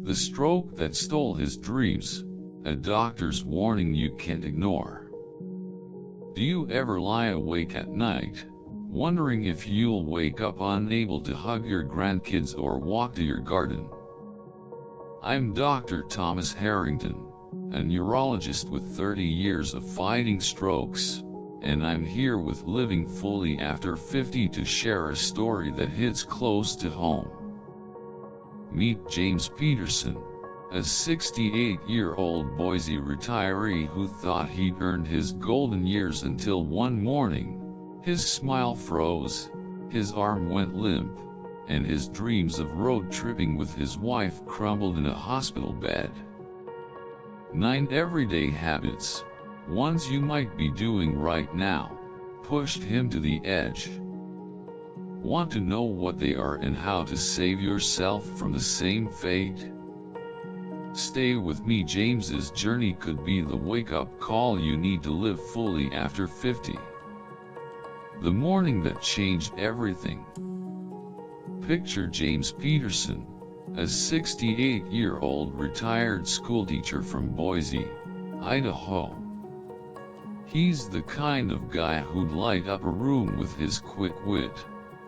The stroke that stole his dreams, a doctor's warning you can't ignore. Do you ever lie awake at night, wondering if you'll wake up unable to hug your grandkids or walk to your garden? I'm Dr. Thomas Harrington, a neurologist with 30 years of fighting strokes, and I'm here with Living Fully After 50 to share a story that hits close to home. Meet James Peterson, a 68-year-old Boise retiree who thought he'd earned his golden years until one morning, his smile froze, his arm went limp, and his dreams of road tripping with his wife crumbled in a hospital bed. 9 everyday habits, ones you might be doing right now, pushed him to the edge. Want to know what they are and how to save yourself from the same fate? Stay with me. James's journey could be the wake-up call you need to live fully after 50. The morning that changed everything. Picture James Peterson, a 68-year-old retired schoolteacher from Boise, Idaho. He's the kind of guy who'd light up a room with his quick wit.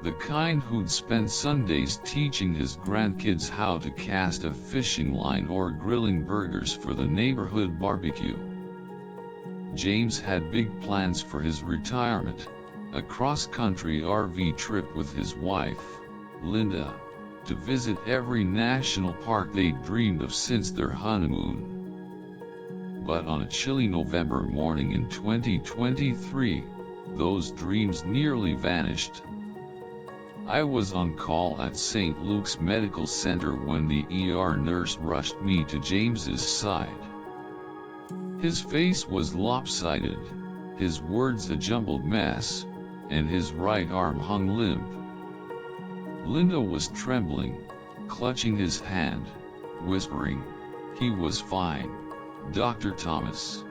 The kind who'd spend Sundays teaching his grandkids how to cast a fishing line or grilling burgers for the neighborhood barbecue. James had big plans for his retirement, a cross-country RV trip with his wife, Linda, to visit every national park they'd dreamed of since their honeymoon. But on a chilly November morning in 2023, those dreams nearly vanished. I was on call at St. Luke's Medical Center when the ER nurse rushed me to James's side. His face was lopsided, his words a jumbled mess, and his right arm hung limp. Linda was trembling, clutching his hand, whispering, "He was fine, Dr. Thomas.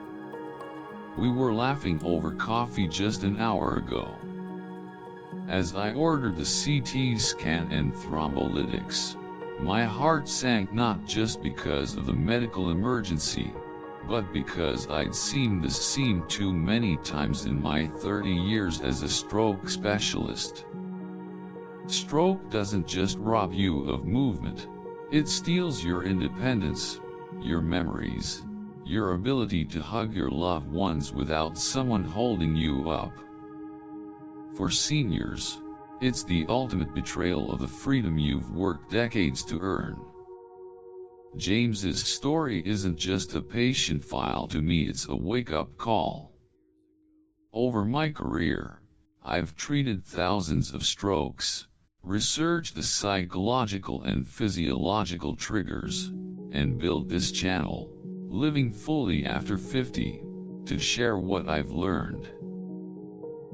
We were laughing over coffee just an hour ago." As I ordered the CT scan and thrombolytics, my heart sank, not just because of the medical emergency, but because I'd seen this scene too many times in my 30 years as a stroke specialist. Stroke doesn't just rob you of movement, it steals your independence, your memories, your ability to hug your loved ones without someone holding you up. For seniors, it's the ultimate betrayal of the freedom you've worked decades to earn. James's story isn't just a patient file to me, it's a wake-up call. Over my career, I've treated thousands of strokes, researched the psychological and physiological triggers, and built this channel, Living Fully After 50, to share what I've learned.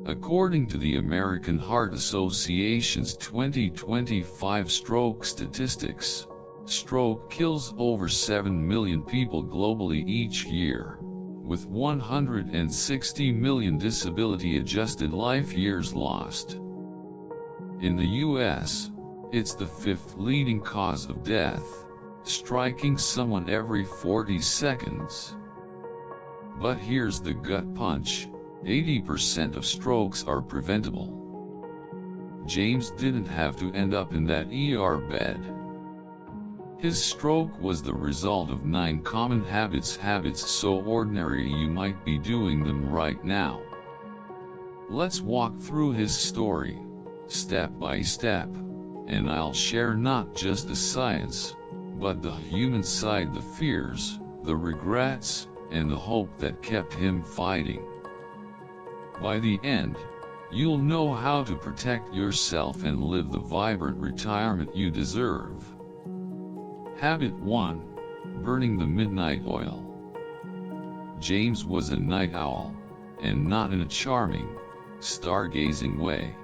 According to the American Heart Association's 2025 stroke statistics, stroke kills over 7 million people globally each year, with 160 million disability-adjusted life years lost. In the U.S., it's the 5th leading cause of death, striking someone every 40 seconds. But here's the gut punch. 80% of strokes are preventable. James didn't have to end up in that ER bed. His stroke was the result of 9 common habits so ordinary you might be doing them right now. Let's walk through his story, step by step, and I'll share not just the science, but the human side, the fears, the regrets, and the hope that kept him fighting. By the end, you'll know how to protect yourself and live the vibrant retirement you deserve. Habit 1: Burning the midnight oil. James was a night owl, and not in a charming, stargazing way.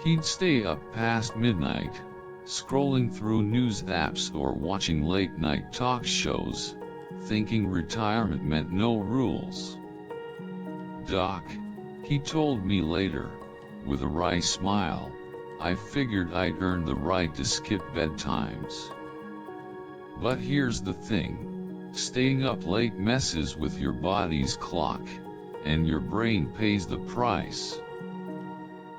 He'd stay up past midnight, scrolling through news apps or watching late-night talk shows, thinking retirement meant no rules. "Doc," he told me later, with a wry smile, "I figured I'd earned the right to skip bedtimes." But here's the thing. Staying up late messes with your body's clock, and your brain pays the price.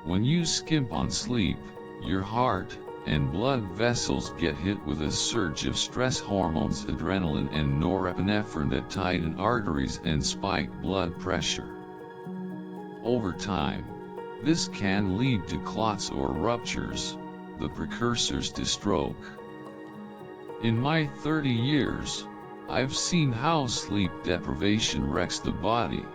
When you skimp on sleep, your heart and blood vessels get hit with a surge of stress hormones, adrenaline and norepinephrine that tighten arteries and spike blood pressure. Over time, this can lead to clots or ruptures, the precursors to stroke. In my 30 years, I've seen how sleep deprivation wrecks the body.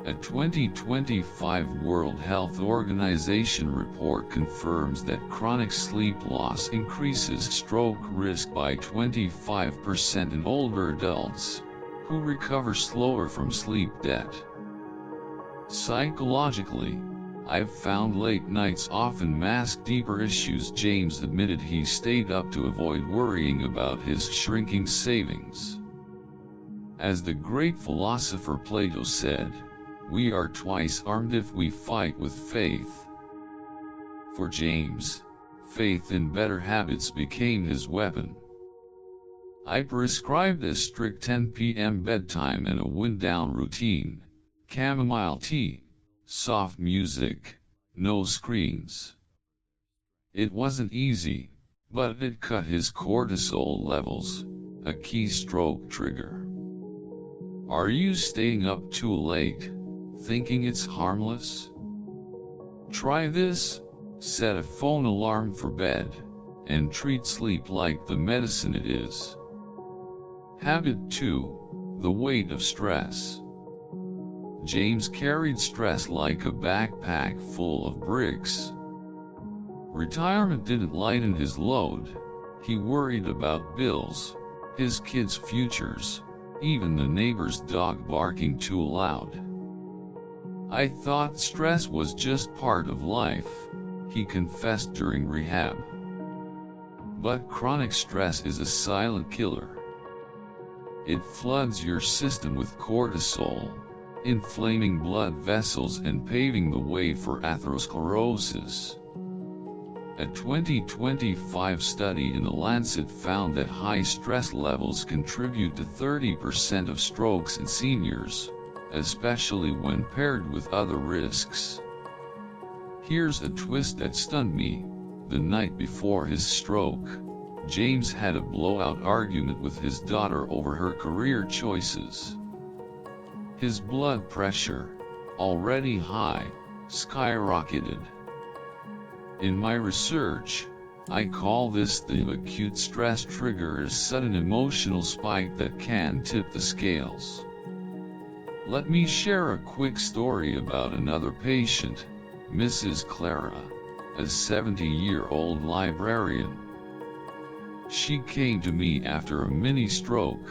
A 2025 World Health Organization report confirms that chronic sleep loss increases stroke risk by 25% in older adults, who recover slower from sleep debt. Psychologically, I've found late nights often mask deeper issues. James admitted he stayed up to avoid worrying about his shrinking savings. As the great philosopher Plato said, "We are twice armed if we fight with faith." For James, faith in better habits became his weapon. I prescribed a strict 10 p.m. bedtime and a wind-down routine, chamomile tea, soft music, no screens. It wasn't easy, but it cut his cortisol levels, a key stroke trigger. Are you staying up too late, thinking it's harmless? Try this: set a phone alarm for bed, and treat sleep like the medicine it is. Habit 2. The weight of stress. James carried stress like a backpack full of bricks. Retirement didn't lighten his load. He worried about bills, his kids' futures, even the neighbor's dog barking too loud. "I thought stress was just part of life," he confessed during rehab. But chronic stress is a silent killer. It floods your system with cortisol, inflaming blood vessels and paving the way for atherosclerosis. A 2025 study in The Lancet found that high stress levels contribute to 30% of strokes in seniors, especially when paired with other risks. Here's a twist that stunned me. The night before his stroke, James had a blowout argument with his daughter over her career choices. His blood pressure, already high, skyrocketed. In my research, I call this the acute stress trigger, a sudden emotional spike that can tip the scales. Let me share a quick story about another patient, Mrs. Clara, a 70-year-old librarian. She came to me after a mini stroke,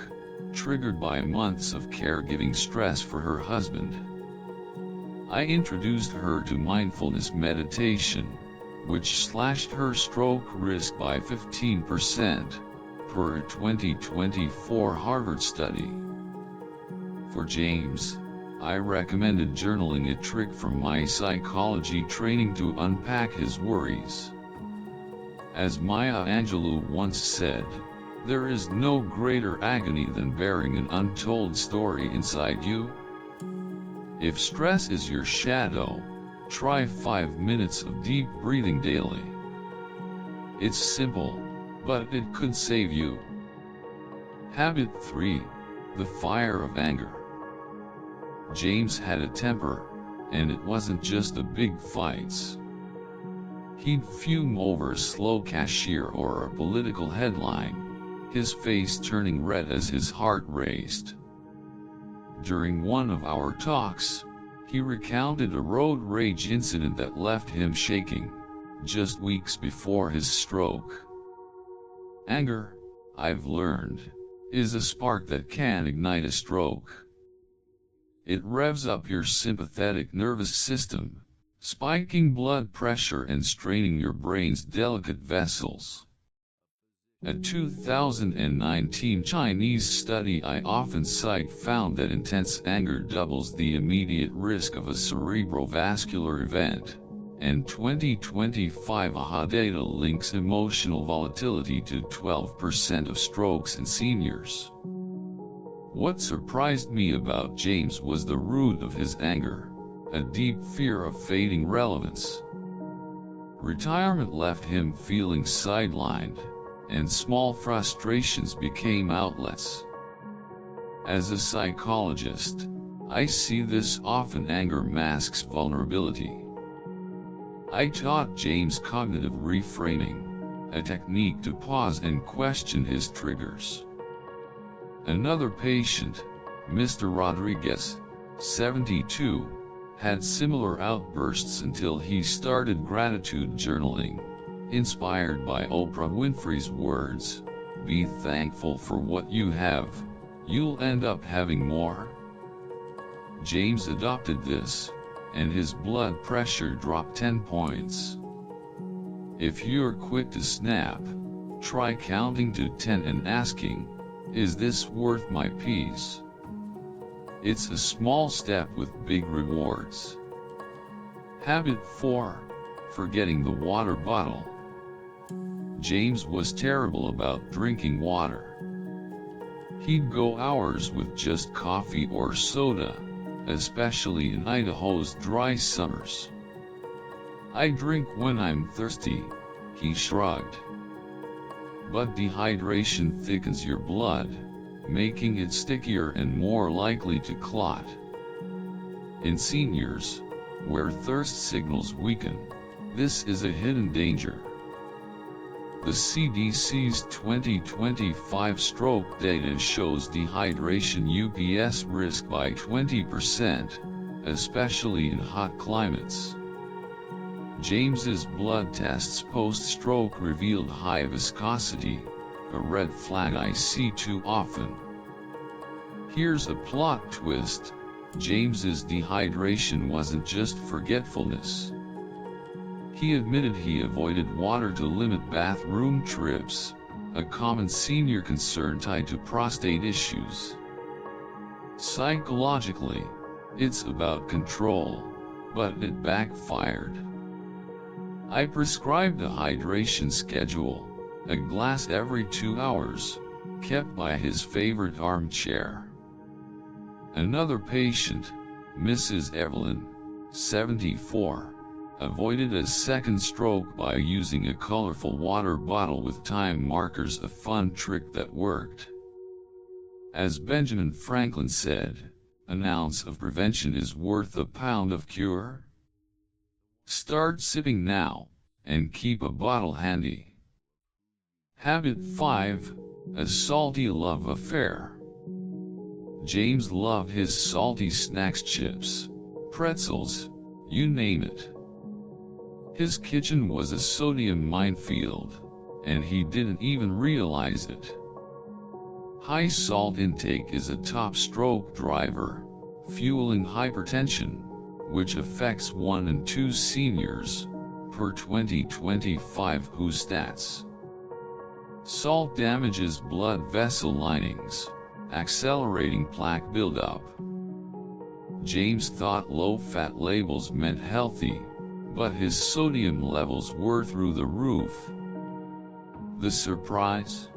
triggered by months of caregiving stress for her husband. I introduced her to mindfulness meditation, which slashed her stroke risk by 15%, per a 2024 Harvard study. For James, I recommended journaling, a trick from my psychology training to unpack his worries. As Maya Angelou once said, "There is no greater agony than bearing an untold story inside you." If stress is your shadow, try 5 minutes of deep breathing daily. It's simple, but it could save you. Habit 3. The fire of anger. James had a temper, and it wasn't just the big fights. He'd fume over a slow cashier or a political headline, his face turning red as his heart raced. During one of our talks, he recounted a road rage incident that left him shaking, just weeks before his stroke. Anger, I've learned, is a spark that can ignite a stroke. It revs up your sympathetic nervous system, spiking blood pressure and straining your brain's delicate vessels. A 2019 Chinese study I often cite found that intense anger doubles the immediate risk of a cerebrovascular event, and 2025 AHA data links emotional volatility to 12% of strokes in seniors. What surprised me about James was the root of his anger, a deep fear of fading relevance. Retirement left him feeling sidelined, and small frustrations became outlets. As a psychologist, I see this often. Anger masks vulnerability. I taught James cognitive reframing, a technique to pause and question his triggers. Another patient, Mr. Rodriguez, 72, had similar outbursts until he started gratitude journaling, inspired by Oprah Winfrey's words, "Be thankful for what you have, you'll end up having more." James adopted this, and his blood pressure dropped 10 points. If you're quick to snap, try counting to 10 and asking, "Is this worth my peace?" It's a small step with big rewards. Habit 4. Forgetting the water bottle. James was terrible about drinking water. He'd go hours with just coffee or soda, especially in Idaho's dry summers. "I drink when I'm thirsty," he shrugged. But dehydration thickens your blood, making it stickier and more likely to clot. In seniors, where thirst signals weaken, this is a hidden danger. The CDC's 2025 stroke data shows dehydration UPS risk by 20%, especially in hot climates. James's blood tests post-stroke revealed high viscosity, a red flag I see too often. Here's a plot twist: James's dehydration wasn't just forgetfulness. He admitted he avoided water to limit bathroom trips, a common senior concern tied to prostate issues. Psychologically, it's about control, but it backfired. I prescribed a hydration schedule, a glass every 2 hours, kept by his favorite armchair. Another patient, Mrs. Evelyn, 74, avoided a second stroke by using a colorful water bottle with time markers, a fun trick that worked. As Benjamin Franklin said, "An ounce of prevention is worth a pound of cure." Start sipping now, and keep a bottle handy. Habit 5. A salty love affair. James loved his salty snacks, chips, pretzels, you name it. His kitchen was a sodium minefield, and he didn't even realize it. High salt intake is a top stroke driver, fueling hypertension, which affects 1 in 2 seniors, per 2025 WHO stats. Salt damages blood vessel linings, accelerating plaque buildup. James thought low-fat labels meant healthy, but his sodium levels were through the roof. The surprise?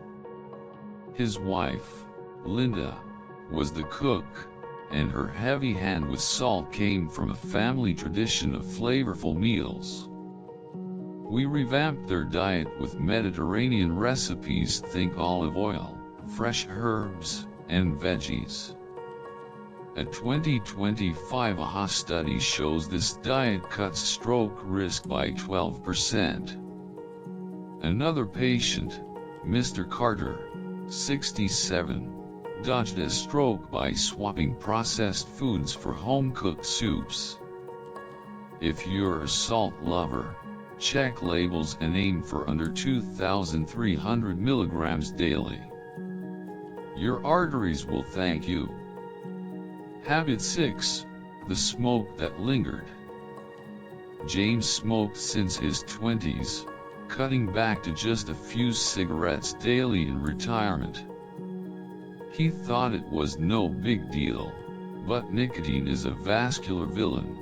His wife, Linda, was the cook, and her heavy hand with salt came from a family tradition of flavorful meals. We revamped their diet with Mediterranean recipes, think olive oil, fresh herbs, and veggies. A 2025 AHA study shows this diet cuts stroke risk by 12%. Another patient, Mr. Carter, 67, dodged a stroke by swapping processed foods for home-cooked soups. If you're a salt lover, check labels and aim for under 2,300 milligrams daily. Your arteries will thank you. Habit 6. The smoke that lingered. James smoked since his 20s, cutting back to just a few cigarettes daily in retirement. He thought it was no big deal, but nicotine is a vascular villain,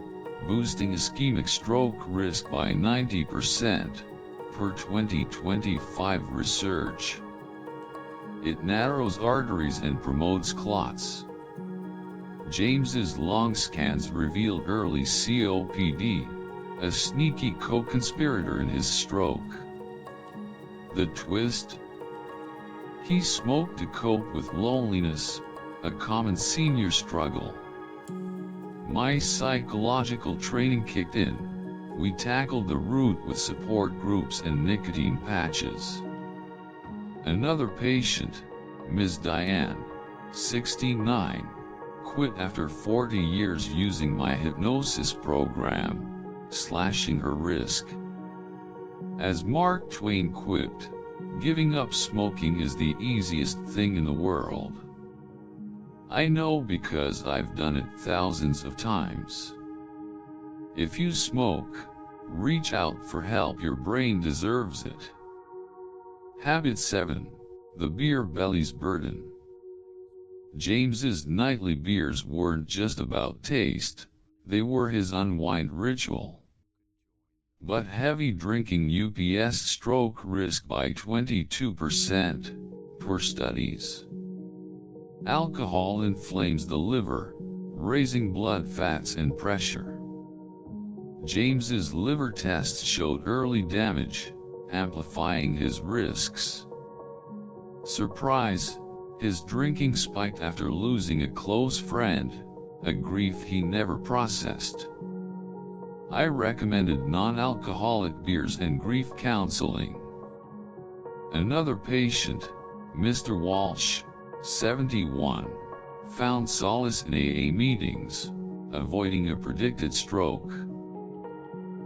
boosting ischemic stroke risk by 90%, per 2025 research. It narrows arteries and promotes clots. James's lung scans revealed early COPD, a sneaky co-conspirator in his stroke. The twist? He smoked to cope with loneliness, a common senior struggle. My psychological training kicked in. We tackled the root with support groups and nicotine patches. Another patient, Ms. Diane, 69, quit after 40 years using my hypnosis program, slashing her risk. As Mark Twain quipped, giving up smoking is the easiest thing in the world. I know because I've done it thousands of times. If you smoke, reach out for help, your brain deserves it. Habit 7. The beer belly's burden. James's nightly beers weren't just about taste, they were his unwind ritual. But heavy drinking UPS stroke risk by 22%, per studies. Alcohol inflames the liver, raising blood fats and pressure. James's liver tests showed early damage, amplifying his risks. Surprise, his drinking spiked after losing a close friend, a grief he never processed. I recommended non-alcoholic beers and grief counseling. Another patient, Mr. Walsh, 71, found solace in AA meetings, avoiding a predicted stroke.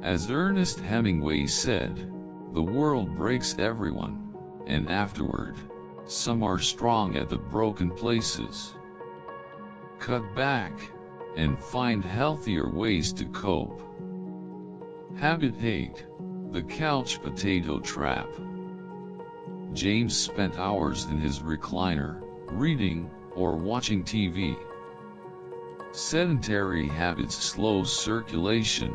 As Ernest Hemingway said, the world breaks everyone, and afterward, some are strong at the broken places. Cut back, and find healthier ways to cope. Habit 8. The couch potato trap. James spent hours in his recliner, reading, or watching TV. Sedentary habits slow circulation,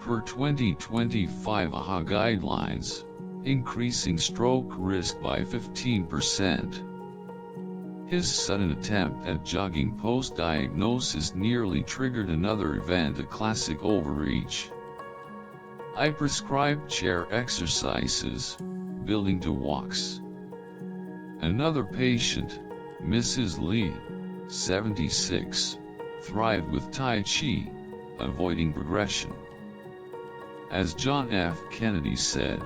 per 2025 AHA guidelines, increasing stroke risk by 15%. His sudden attempt at jogging post-diagnosis nearly triggered another event, a classic overreach. I prescribed chair exercises, building to walks. Another patient, Mrs. Lee, 76, thrived with Tai Chi, avoiding progression. As John F. Kennedy said,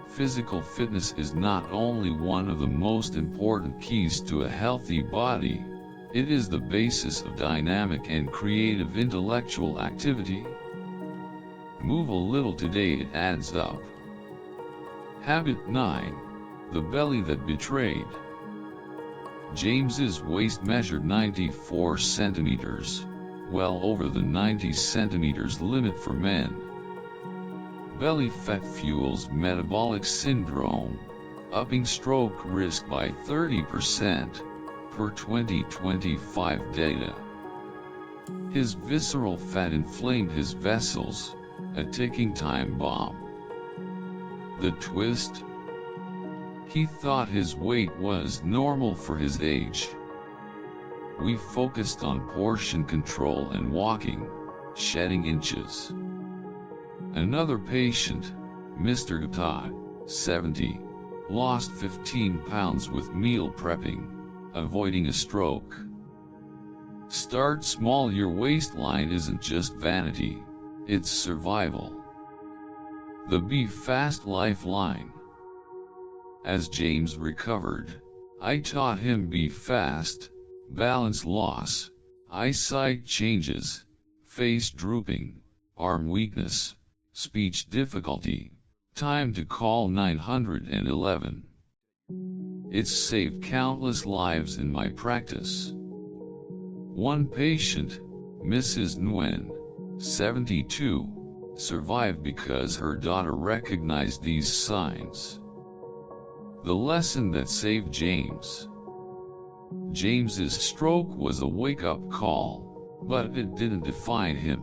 physical fitness is not only one of the most important keys to a healthy body, it is the basis of dynamic and creative intellectual activity. Move a little today, it adds up. Habit 9. The belly that betrayed. James's waist measured 94 centimeters, well over the 90 centimeters limit for men. Belly fat fuels metabolic syndrome, upping stroke risk by 30%, per 2025 data. His visceral fat inflamed his vessels, a ticking time bomb. The twist? He thought his weight was normal for his age. We focused on portion control and walking, shedding inches. Another patient, Mr. Gupta, 70, lost 15 pounds with meal prepping, avoiding a stroke. Start small. Your waistline isn't just vanity, it's survival. The Be Fast Lifeline. As James recovered, I taught him be fast, balance loss, eyesight changes, face drooping, arm weakness, speech difficulty, time to call 911. It's saved countless lives in my practice. One patient, Mrs. Nguyen, 72, survived because her daughter recognized these signs. The lesson that saved James. James's stroke was a wake-up call, but it didn't define him.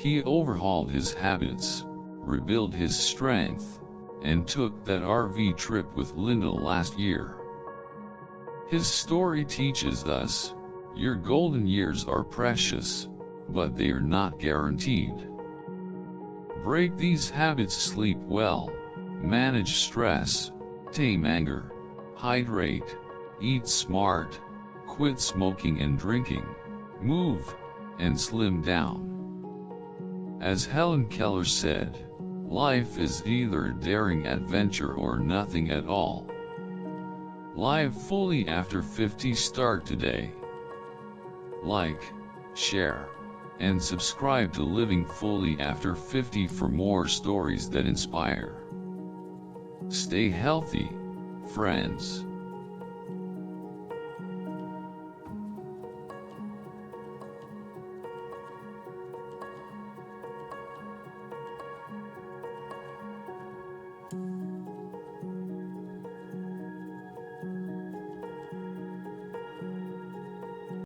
He overhauled his habits, rebuilt his strength, and took that RV trip with Linda last year. His story teaches us, your golden years are precious, but they are not guaranteed. Break these habits: sleep well, manage stress, tame anger, hydrate, eat smart, quit smoking and drinking, move, and slim down. As Helen Keller said, life is either a daring adventure or nothing at all. Live fully after 50. Start today. Like, share, and subscribe to Living Fully After 50 for more stories that inspire. Stay healthy, friends.